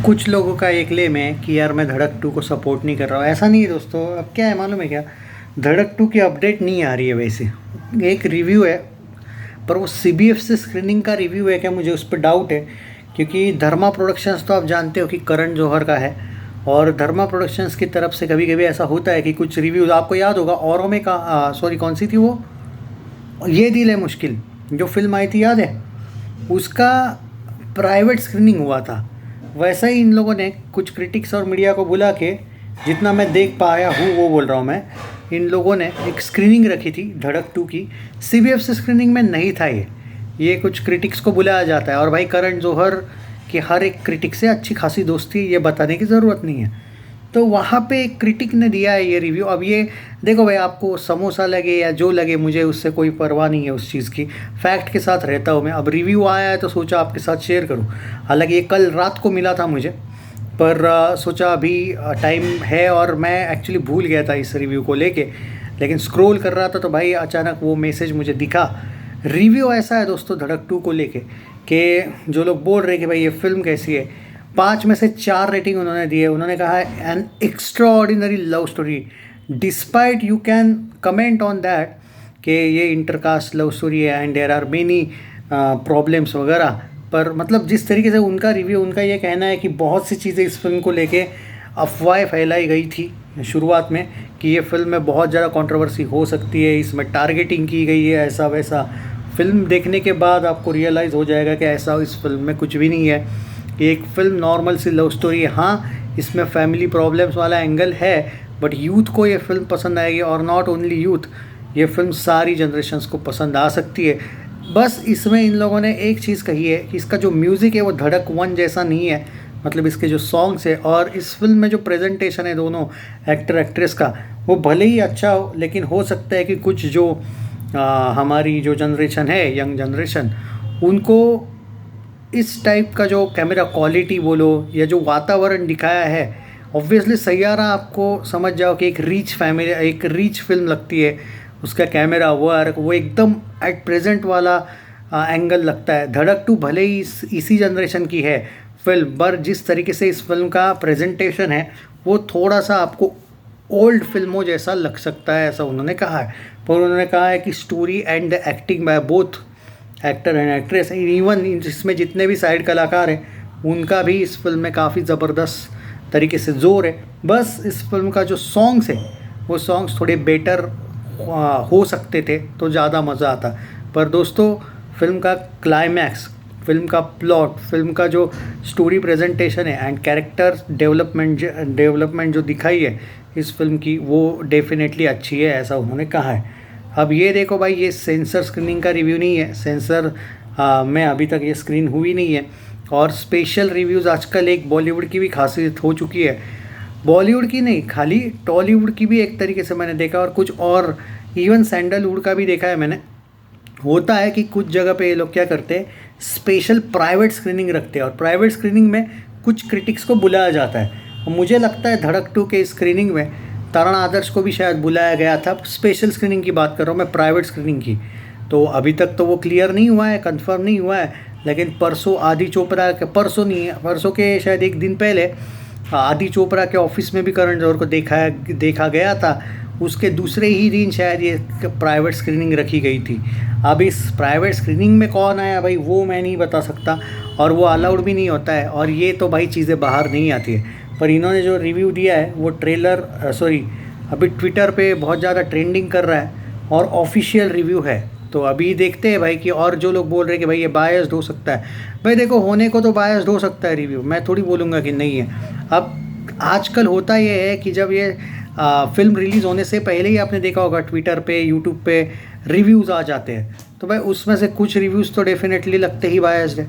कुछ लोगों का ये क्लेम है कि यार मैं धड़क 2 को सपोर्ट नहीं कर रहा हूँ। ऐसा नहीं है दोस्तों। अब क्या है मालूम है क्या, धड़क 2 की अपडेट नहीं आ रही है वैसे। एक रिव्यू है, पर वो सीबीएफसी स्क्रीनिंग का रिव्यू है क्या, मुझे उस पर डाउट है। क्योंकि धर्मा प्रोडक्शंस तो आप जानते हो कि करण जौहर का है, और धर्मा प्रोडक्शंस की तरफ से कभी कभी ऐसा होता है कि कुछ रिव्यूज़ आपको याद होगा। औरों में का सॉरी, कौन सी थी वो, ये दिल है मुश्किल, जो फिल्म आई थी याद है, उसका प्राइवेट स्क्रीनिंग हुआ था। वैसा ही इन लोगों ने कुछ क्रिटिक्स और मीडिया को बुला के, जितना मैं देख पाया हूँ वो बोल रहा हूँ मैं, इन लोगों ने एक स्क्रीनिंग रखी थी धड़क 2 की। सीबीएफसी स्क्रीनिंग में नहीं था ये कुछ क्रिटिक्स को बुलाया जाता है। और भाई करण जौहर की हर एक क्रिटिक से अच्छी खासी दोस्ती, ये बताने की ज़रूरत नहीं है। तो वहाँ पे एक क्रिटिक ने दिया है ये रिव्यू। अब ये देखो भाई, आपको समोसा लगे या जो लगे, मुझे उससे कोई परवाह नहीं है उस चीज़ की। फैक्ट के साथ रहता हूँ मैं। अब रिव्यू आया है तो सोचा आपके साथ शेयर करूँ। हालांकि ये कल रात को मिला था मुझे, पर सोचा अभी टाइम है, और मैं एक्चुअली भूल गया था इस रिव्यू को लेके। लेकिन स्क्रॉल कर रहा था तो भाई अचानक वो मैसेज मुझे दिखा। रिव्यू ऐसा है दोस्तों धड़क 2 को लेके, कि जो लोग बोल रहे हैं कि भाई ये फ़िल्म कैसी है, 5 में से 4 रेटिंग उन्होंने दी है। उन्होंने कहा है an extraordinary love story, despite you can comment on that कि ये इंटरकास्ट लव स्टोरी है and there are many problems वगैरह। पर मतलब जिस तरीके से उनका रिव्यू, उनका ये कहना है कि बहुत सी चीज़ें इस फिल्म को लेके अफवाहें फैलाई गई थी शुरुआत में, कि ये फिल्म में बहुत ज़्यादा कंट्रोवर्सी हो सकती है, इसमें टारगेटिंग की गई है, ऐसा वैसा। फिल्म देखने के बाद आपको रियलाइज़ हो जाएगा कि ऐसा इस फिल्म में कुछ भी नहीं है। एक फ़िल्म नॉर्मल सी लव स्टोरी है। हाँ, इसमें फैमिली प्रॉब्लम्स वाला एंगल है, बट यूथ को ये फ़िल्म पसंद आएगी। और नॉट ओनली यूथ, ये फ़िल्म सारी जनरेशन्स को पसंद आ सकती है। बस इसमें इन लोगों ने एक चीज़ कही है कि इसका जो म्यूज़िक है वो धड़क 1 जैसा नहीं है। मतलब इसके जो सॉन्ग्स है और इस फिल्म में जो प्रेजेंटेशन है दोनों एक्टर एक्ट्रेस का, वो भले ही अच्छा हो, लेकिन हो सकता है कि कुछ जो हमारी जो जनरेशन है, यंग जनरेशन, उनको इस टाइप का जो कैमरा क्वालिटी बोलो या जो वातावरण दिखाया है, ऑब्वियसली सैयारा आपको समझ जाओ कि एक रीच फैमिली, एक रीच फिल्म लगती है। उसका कैमरा वर्क वो एकदम एट प्रेजेंट वाला एंगल लगता है। धड़क 2 भले ही इसी जनरेशन की है फिल्म, पर जिस तरीके से इस फिल्म का प्रेजेंटेशन है वो थोड़ा सा आपको ओल्ड फिल्मों जैसा लग सकता है, ऐसा उन्होंने कहा है। पर उन्होंने कहा है कि story and acting by both actor and actress, even इसमें जितने भी साइड कलाकार हैं उनका भी इस फिल्म में काफ़ी ज़बरदस्त तरीके से जोर है। बस इस फिल्म का जो सॉन्ग्स है वो सॉन्ग्स थोड़े बेटर हो सकते थे तो ज़्यादा मज़ा आता। पर दोस्तों, फिल्म का क्लाइमैक्स, फिल्म का प्लॉट, फिल्म का जो स्टोरी प्रेजेंटेशन है एंड कैरेक्टर डेवलपमेंट जो दिखाई है इस फिल्म की, वो डेफिनेटली अच्छी है, ऐसा उन्होंने कहा है। अब ये देखो भाई, ये सेंसर स्क्रीनिंग का रिव्यू नहीं है। सेंसर में अभी तक ये स्क्रीन हुई नहीं है। और स्पेशल रिव्यूज़ आजकल एक बॉलीवुड की भी खासियत हो चुकी है। बॉलीवुड की नहीं, खाली टॉलीवुड की भी एक तरीके से मैंने देखा, और कुछ और इवन सैंडलवुड का भी देखा है मैंने। होता है कि कुछ जगह पे ये लोग क्या करते हैं, स्पेशल प्राइवेट स्क्रीनिंग रखते हैं, और प्राइवेट स्क्रीनिंग में कुछ क्रिटिक्स को बुलाया जाता है। और मुझे लगता है धड़क 2 के स्क्रीनिंग में तरण आदर्श को भी शायद बुलाया गया था। स्पेशल स्क्रीनिंग की बात कर रहा हूँ मैं, प्राइवेट स्क्रीनिंग की। तो अभी तक तो वो क्लियर नहीं हुआ है, कंफर्म नहीं हुआ है। लेकिन परसों आदि चोपड़ा के, परसों नहीं है, परसों के शायद एक दिन पहले आदि चोपड़ा के ऑफिस में भी करण जौहर को देखा गया था। उसके दूसरे ही दिन शायद ये प्राइवेट स्क्रीनिंग रखी गई थी। अब इस प्राइवेट स्क्रीनिंग में कौन आया भाई, वो मैं नहीं बता सकता, और वो अलाउड भी नहीं होता है। और ये तो भाई चीज़ें बाहर नहीं आती है। पर इन्होंने जो रिव्यू दिया है वो अभी ट्विटर पे बहुत ज़्यादा ट्रेंडिंग कर रहा है, और ऑफिशियल रिव्यू है। तो अभी देखते हैं भाई कि, और जो लोग बोल रहे हैं कि भाई ये बायस्ड हो सकता है, भाई देखो होने को तो बायस्ड हो सकता है रिव्यू, मैं थोड़ी बोलूँगा कि नहीं है। अब आजकल होता ये है कि जब ये फिल्म रिलीज़ होने से पहले ही आपने देखा होगा ट्विटर पे, यूट्यूब पे रिव्यूज़ आ जाते हैं, तो भाई उसमें से कुछ रिव्यूज़ तो डेफिनेटली लगते ही बायस्ड है।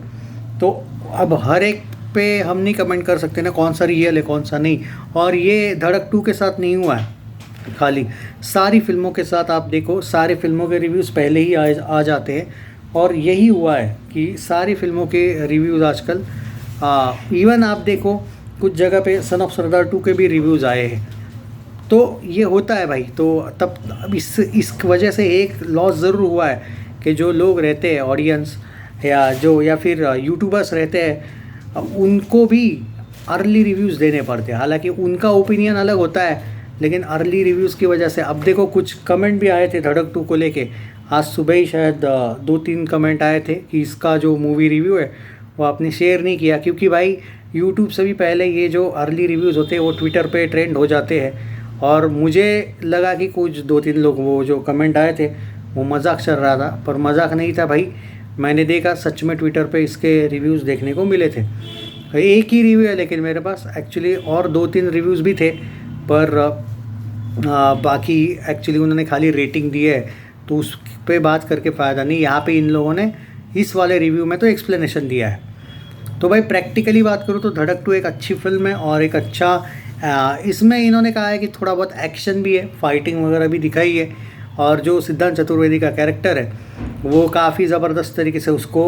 तो अब हर एक पे हम नहीं कमेंट कर सकते ना कौन सा रियल है कौन सा नहीं। और ये धड़क 2 के साथ नहीं हुआ है, खाली सारी फिल्मों के साथ आप देखो, सारी फिल्मों के रिव्यूज़ पहले ही आ जाते हैं। और यही हुआ है कि सारी फिल्मों के रिव्यूज़ आजकल, इवन आप देखो कुछ जगह पे सन ऑफ सरदार 2 के भी रिव्यूज़ आए हैं। तो ये होता है भाई। तो तब अब इस वजह से एक लॉस ज़रूर हुआ है कि जो लोग रहते हैं ऑडियंस, या फिर यूट्यूबर्स रहते हैं, उनको भी अर्ली रिव्यूज़ देने पड़ते हैं। हालांकि उनका ओपिनियन अलग होता है, लेकिन अर्ली रिव्यूज़ की वजह से अब देखो कुछ कमेंट भी आए थे धड़क 2 को लेके। आज सुबह ही शायद 2-3 कमेंट आए थे कि इसका जो मूवी रिव्यू है वो आपने शेयर नहीं किया, क्योंकि भाई यूट्यूब से भी पहले ये जो अर्ली रिव्यूज़ होते हैं वो ट्विटर पे ट्रेंड हो जाते हैं। और मुझे लगा कि कुछ 2-3 लोग वो जो कमेंट आए थे वो मजाक चल रहा था, पर मजाक नहीं था भाई। मैंने देखा सच में ट्विटर पे इसके रिव्यूज़ देखने को मिले थे। एक ही रिव्यू है लेकिन मेरे पास एक्चुअली और 2-3 रिव्यूज़ भी थे, पर बाकी एक्चुअली उन्होंने खाली रेटिंग दी है, तो उस पे बात करके फ़ायदा नहीं। यहाँ पे इन लोगों ने इस वाले रिव्यू में तो एक्सप्लेनेशन दिया है। तो भाई प्रैक्टिकली बात करूँ तो धड़क 2 एक अच्छी फिल्म है और एक अच्छा इसमें इन्होंने कहा है कि थोड़ा बहुत एक्शन भी है, फाइटिंग वगैरह भी दिखाई है। और जो सिद्धांत चतुर्वेदी का कैरेक्टर है वो काफ़ी ज़बरदस्त तरीके से उसको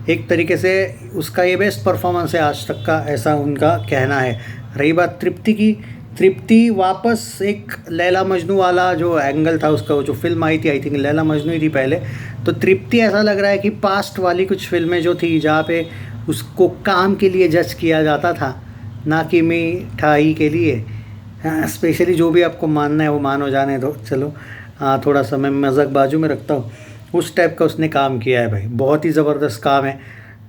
एक तरीके से उसका ये बेस्ट परफॉर्मेंस है आज तक का, ऐसा उनका कहना है। रही बात तृप्ति की, तृप्ति वापस एक लैला मजनू वाला जो एंगल था उसका, वो जो फिल्म आई थी आई थिंक लैला मजनू ही थी पहले, तो तृप्ति ऐसा लग रहा है कि पास्ट वाली कुछ फिल्में जो थी जहाँ पे उसको काम के लिए जज किया जाता था, ना कि मिठाई के लिए। स्पेशली जो भी आपको मानना है वो मानो, जाने दो, चलो थोड़ा सा मैं मजाक बाजू में रखता हूँ। उस टाइप का उसने काम किया है भाई, बहुत ही ज़बरदस्त काम है।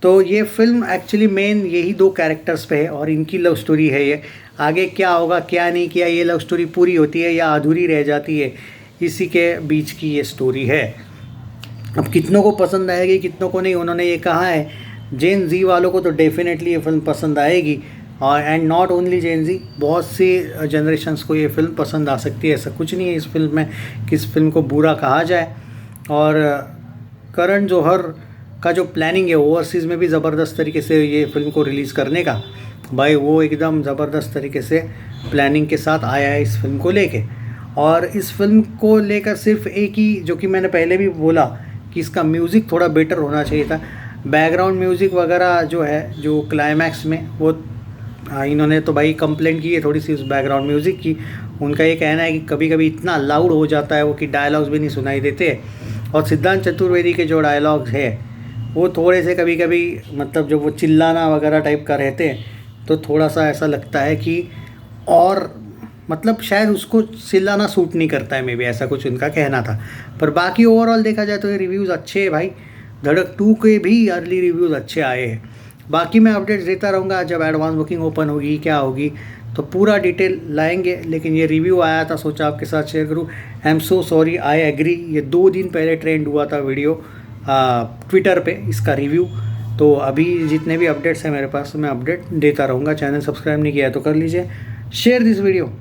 तो ये फिल्म एक्चुअली मेन यही 2 कैरेक्टर्स पे है और इनकी लव स्टोरी है ये। आगे क्या होगा क्या नहीं किया, ये लव स्टोरी पूरी होती है या अधूरी रह जाती है, इसी के बीच की ये स्टोरी है। अब कितनों को पसंद आएगी कितनों को नहीं, उन्होंने ये कहा है। जेन जी वालों को तो डेफिनेटली ये फिल्म पसंद आएगी, और एंड नॉट ओनली जेन जी, बहुत सी जनरेशन्स को ये फिल्म पसंद आ सकती है। ऐसा कुछ नहीं है इस फिल्म में कि इस फिल्म को बुरा कहा जाए। और करण जौहर का जो प्लानिंग है ओवरसीज़ में भी ज़बरदस्त तरीके से ये फिल्म को रिलीज़ करने का, भाई वो एकदम ज़बरदस्त तरीके से प्लानिंग के साथ आया है इस फिल्म को लेके। और इस फिल्म को लेकर सिर्फ एक ही, जो कि मैंने पहले भी बोला कि इसका म्यूज़िक थोड़ा बेटर होना चाहिए था। बैकग्राउंड म्यूज़िक वगैरह जो है, जो क्लाइमैक्स में, वो इन्होंने तो भाई कंप्लेंट की है थोड़ी सी उस बैकग्राउंड म्यूज़िक की। उनका ये कहना है कि कभी कभी इतना लाउड हो जाता है वो कि डायलॉग्स भी नहीं सुनाई देते। और सिद्धांत चतुर्वेदी के जो डायलॉग्स है वो थोड़े से कभी कभी मतलब जब वो चिल्लाना वगैरह टाइप का रहते हैं तो थोड़ा सा ऐसा लगता है कि, और मतलब शायद उसको चिल्लाना सूट नहीं करता है, मे बी ऐसा कुछ उनका कहना था। पर बाकी ओवरऑल देखा जाए तो ये रिव्यूज़ अच्छे हैं भाई। धड़क 2 के भी अर्ली रिव्यूज़ अच्छे आए हैं। बाकी मैं अपडेट्स देता रहूँगा, जब एडवांस बुकिंग ओपन होगी क्या होगी तो पूरा डिटेल लाएंगे। लेकिन ये रिव्यू आया था, सोचा आपके साथ शेयर करूँ। I am so sorry, I agree, ये 2 दिन पहले ट्रेंड हुआ था वीडियो ट्विटर पे इसका रिव्यू। तो अभी जितने भी अपडेट्स हैं मेरे पास मैं अपडेट देता रहूँगा। चैनल सब्सक्राइब नहीं किया है तो कर लीजिए। Share this video.